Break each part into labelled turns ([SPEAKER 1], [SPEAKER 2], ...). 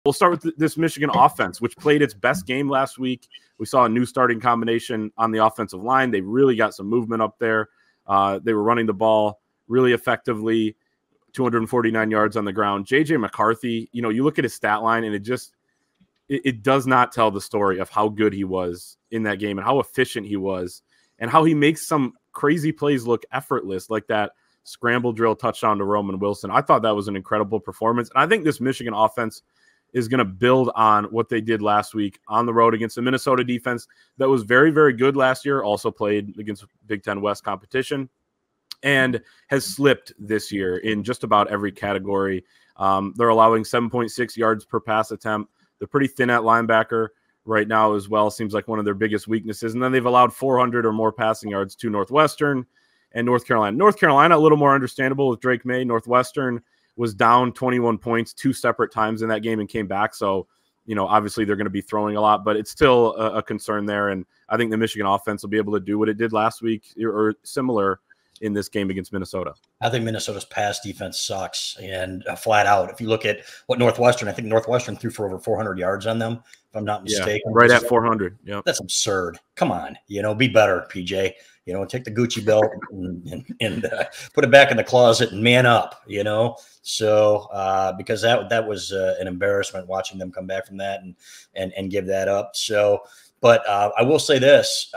[SPEAKER 1] We'll start with this Michigan offense, which played its best game last week. We saw a new starting combination on the offensive line. They really got some movement up there. They were running the ball really effectively, 249 yards on the ground. J.J. McCarthy, you look at his stat line, and it does not tell the story of how good he was in that game and how efficient he was and how he makes some crazy plays look effortless, like that scramble drill touchdown to Roman Wilson. I thought that was an incredible performance. And I think this Michigan offense is going to build on what they did last week on the road against the Minnesota defense that was very, very good last year, also played against Big Ten West competition, and has slipped this year in just about every category. They're allowing 7.6 yards per pass attempt. They're pretty thin at linebacker right now as well. Seems like one of their biggest weaknesses. And then they've allowed 400 or more passing yards to Northwestern and North Carolina. North Carolina, a little more understandable with Drake May. Northwestern was down 21 points 2 separate times in that game and came back. So, obviously they're going to be throwing a lot, but it's still a concern there. And I think the Michigan offense will be able to do what it did last week or similar in this game against Minnesota.
[SPEAKER 2] I think Minnesota's pass defense sucks, and flat out. If you look at what I think Northwestern threw for over 400 yards on them, if I'm not mistaken.
[SPEAKER 1] Yeah, right at 400. Yeah, that's
[SPEAKER 2] absurd. Come on, be better, PJ. Take the Gucci belt and put it back in the closet and man up. So because that was an embarrassment watching them come back from that and give that up. So, but I will say this.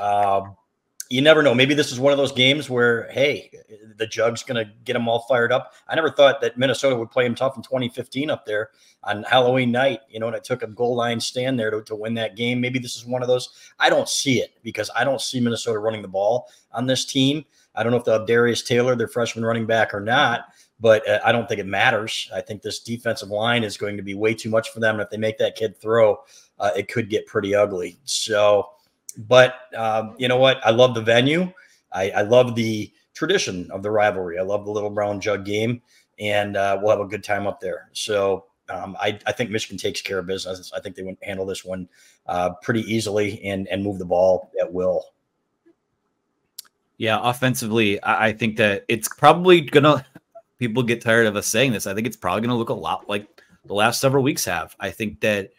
[SPEAKER 2] You never know. Maybe this is one of those games where, hey, the jug's going to get them all fired up. I never thought that Minnesota would play them tough in 2015 up there on Halloween night, and it took a goal line stand there to win that game. Maybe this is one of those. I don't see it because I don't see Minnesota running the ball on this team. I don't know if they'll have Darius Taylor, their freshman running back, or not, but I don't think it matters. I think this defensive line is going to be way too much for them. And if they make that kid throw, it could get pretty ugly. So, but you know what? I love the venue. I love the tradition of the rivalry. I love the Little Brown Jug game, and we'll have a good time up there. So I think Michigan takes care of business. I think they would handle this one pretty easily and move the ball at will.
[SPEAKER 3] Yeah, offensively, I think that it's probably going to – people get tired of us saying this. I think it's probably going to look a lot like the last several weeks have. I think that,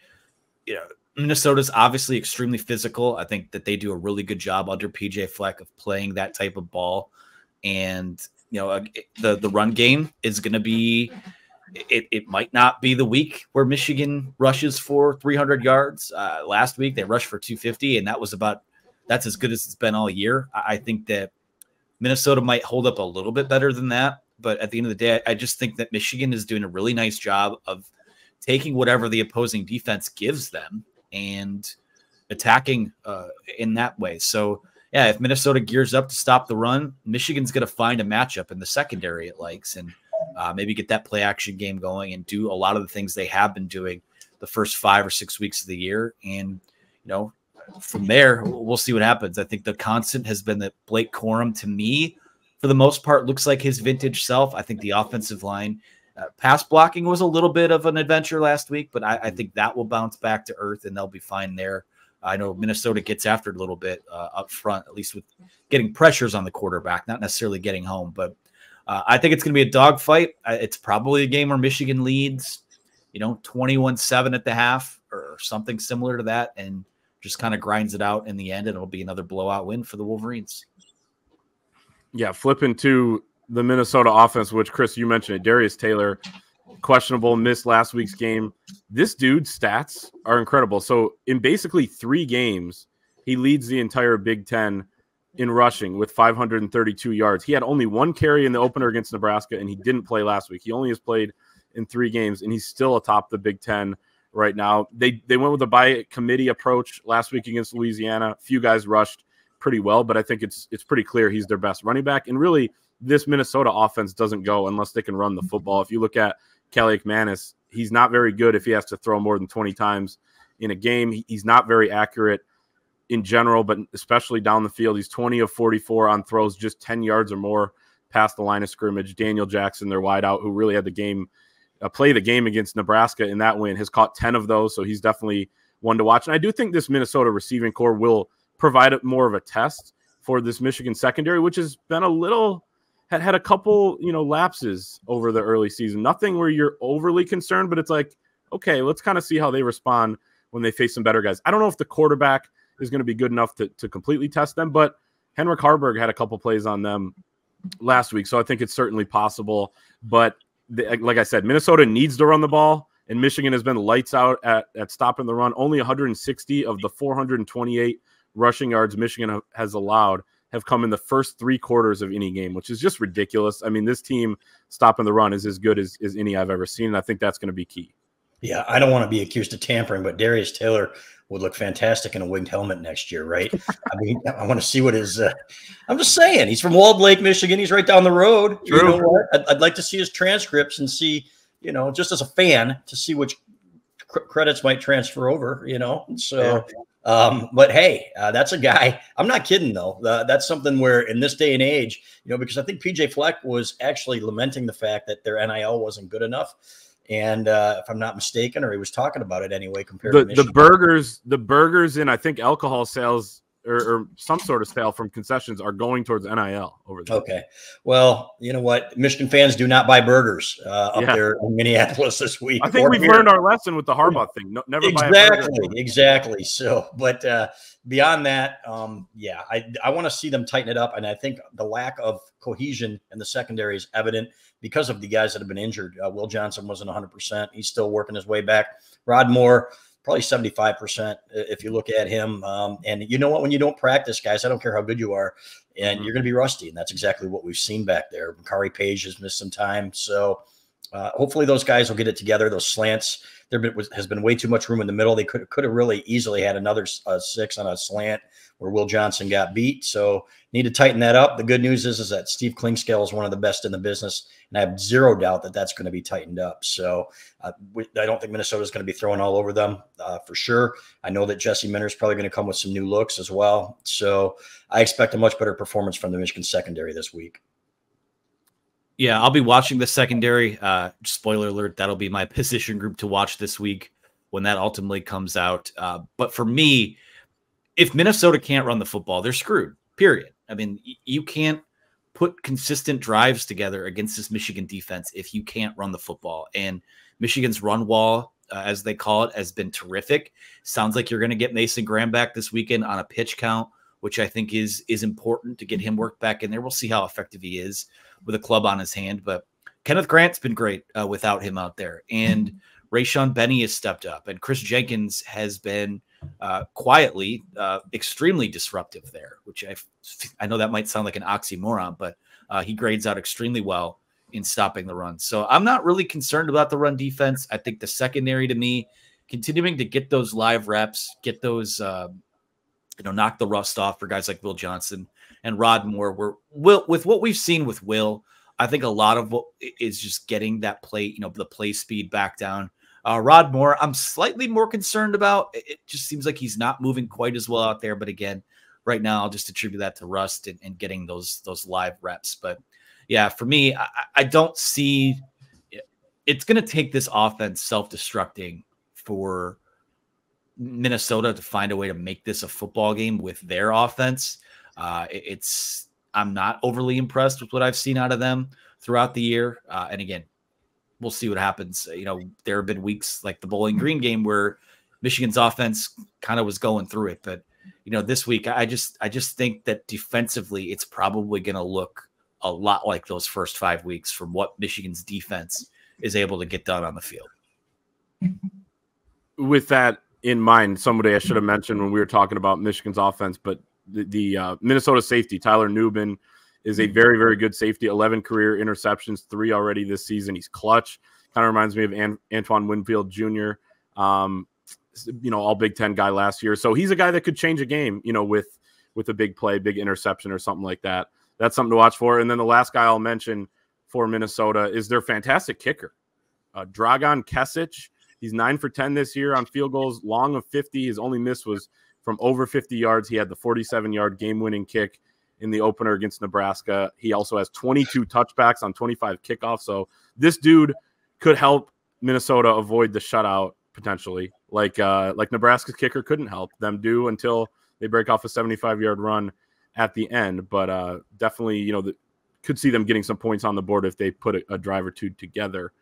[SPEAKER 3] Minnesota's obviously extremely physical. I think that they do a really good job under PJ Fleck of playing that type of ball. And, the run game is going to be it might not be the week where Michigan rushes for 300 yards. Last week they rushed for 250, and that's as good as it's been all year. I think that Minnesota might hold up a little bit better than that. But at the end of the day, I just think that Michigan is doing a really nice job of taking whatever the opposing defense gives them and attacking in that way. So, yeah, if Minnesota gears up to stop the run, Michigan's going to find a matchup in the secondary it likes and maybe get that play action game going and do a lot of the things they have been doing the first 5 or 6 weeks of the year. And, from there, we'll see what happens. I think the constant has been that Blake Corum, to me, for the most part, looks like his vintage self. I think the offensive line pass blocking was a little bit of an adventure last week, but I think that will bounce back to earth and they'll be fine there. I know Minnesota gets after it a little bit up front, at least with getting pressures on the quarterback, not necessarily getting home. But I think it's going to be a dogfight. It's probably a game where Michigan leads, 21-7 at the half or something similar to that, and just kind of grinds it out in the end, and it'll be another blowout win for the Wolverines.
[SPEAKER 1] Yeah, flipping to the Minnesota offense, which, Chris, you mentioned it. Darius Taylor, questionable, missed last week's game. This dude's stats are incredible. So in basically 3 games, he leads the entire Big Ten in rushing with 532 yards. He had only 1 carry in the opener against Nebraska, and he didn't play last week. He only has played in 3 games, and he's still atop the Big Ten right now. They went with a by committee approach last week against Louisiana. A few guys rushed pretty well, but I think it's pretty clear he's their best running back. And really, this Minnesota offense doesn't go unless they can run the football. If you look at Kelly McManus, he's not very good if he has to throw more than 20 times in a game. He's not very accurate in general, but especially down the field. He's 20 of 44 on throws, just 10 yards or more past the line of scrimmage. Daniel Jackson, their wideout, who really had the game play the game against Nebraska in that win, has caught 10 of those, so he's definitely one to watch. And I do think this Minnesota receiving core will provide more of a test for this Michigan secondary, which has been had a couple, lapses over the early season. Nothing where you're overly concerned, but it's like, okay, let's kind of see how they respond when they face some better guys. I don't know if the quarterback is going to be good enough to completely test them, but Henrik Harbaugh had a couple plays on them last week, so I think it's certainly possible. But like I said, Minnesota needs to run the ball, and Michigan has been lights out at stopping the run. Only 160 of the 428 rushing yards Michigan has allowed have come in the first 3 quarters of any game, which is just ridiculous. I mean, this team stopping the run is as good as any I've ever seen, and I think that's going to be key.
[SPEAKER 2] Yeah, I don't want to be accused of tampering, but Darius Taylor would look fantastic in a winged helmet next year, right? I mean, I want to see what his I'm just saying, he's from Walled Lake, Michigan. He's right down the road.
[SPEAKER 1] True.
[SPEAKER 2] You know what? I'd like to see his transcripts and see, you know, just as a fan, to see which credits might transfer over, you know? So, but hey, that's a guy. I'm not kidding, though. That's something where in this day and age, you know, because I think PJ Fleck was actually lamenting the fact that their NIL wasn't good enough. And if I'm not mistaken, or he was talking about it anyway, compared to Michigan. the burgers and I think alcohol sales or some sort of sale from concessions are going towards NIL over there. Okay. Well, you know what? Michigan fans do not buy burgers up there in Minneapolis this week.
[SPEAKER 1] I think we've learned our lesson with the Harbaugh thing. No, never buy a burger.
[SPEAKER 2] Exactly. So, but beyond that, yeah, I want to see them tighten it up. And I think the lack of cohesion in the secondary is evident because of the guys that have been injured. Will Johnson wasn't 100%. He's still working his way back. Rod Moore, probably 75% if you look at him. And you know what? When you don't practice, guys, I don't care how good you are, and you're going to be rusty. And that's exactly what we've seen back there. Makari Page has missed some time. So hopefully those guys will get it together. Those slants, has been way too much room in the middle. They could have really easily had another 6 on a slant where Will Johnson got beat. So need to tighten that up. The good news is that Steve Klingscale is one of the best in the business, and I have zero doubt that that's going to be tightened up. So I don't think Minnesota is going to be throwing all over them for sure. I know that Jesse Minter is probably going to come with some new looks as well. So I expect a much better performance from the Michigan secondary this week.
[SPEAKER 3] Yeah, I'll be watching the secondary. Spoiler alert, that'll be my position group to watch this week when that ultimately comes out. But for me, if Minnesota can't run the football, they're screwed, period. I mean, you can't put consistent drives together against this Michigan defense if you can't run the football. And Michigan's run wall, as they call it, has been terrific. Sounds like you're going to get Mason Graham back this weekend on a pitch count, which I think is important to get him worked back in there. We'll see how effective he is with a club on his hand. But Kenneth Grant's been great without him out there. And Rayshon Benny has stepped up. And Chris Jenkins has been quietly extremely disruptive there, which I know that might sound like an oxymoron, but he grades out extremely well in stopping the run. So I'm not really concerned about the run defense. I think the secondary, to me, continuing to get those live reps, get those knock the rust off for guys like Will Johnson and Rod Moore. With what we've seen with Will, I think a lot of what is just getting that play, the play speed back down. Rod Moore, I'm slightly more concerned about. It just seems like he's not moving quite as well out there. But again, right now, I'll just attribute that to rust and getting those live reps. But yeah, for me, I don't see it's going to take this offense self-destructing for Minnesota to find a way to make this a football game with their offense. I'm not overly impressed with what I've seen out of them throughout the year. And again, we'll see what happens. There have been weeks like the Bowling Green game where Michigan's offense kind of was going through it. But, this week, I just think that defensively, it's probably going to look a lot like those first 5 weeks from what Michigan's defense is able to get done on the field.
[SPEAKER 1] With that in mind, somebody I should have mentioned when we were talking about Michigan's offense, but the Minnesota safety, Tyler Nubin, is a very, very good safety. 11 career interceptions, 3 already this season. He's clutch. Kind of reminds me of Antoine Winfield Jr., all Big Ten guy last year. So he's a guy that could change a game, with a big play, big interception or something like that. That's something to watch for. And then the last guy I'll mention for Minnesota is their fantastic kicker, Dragan Kesic. He's 9 for 10 this year on field goals, long of 50. His only miss was from over 50 yards. He had the 47-yard game-winning kick in the opener against Nebraska. He also has 22 touchbacks on 25 kickoffs. So this dude could help Minnesota avoid the shutout potentially, like Nebraska's kicker couldn't help them do until they break off a 75-yard run at the end. But definitely, could see them getting some points on the board if they put a drive or two together.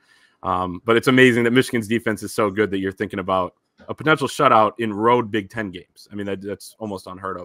[SPEAKER 1] But it's amazing that Michigan's defense is so good that you're thinking about a potential shutout in road Big Ten games. I mean, that's almost unheard of.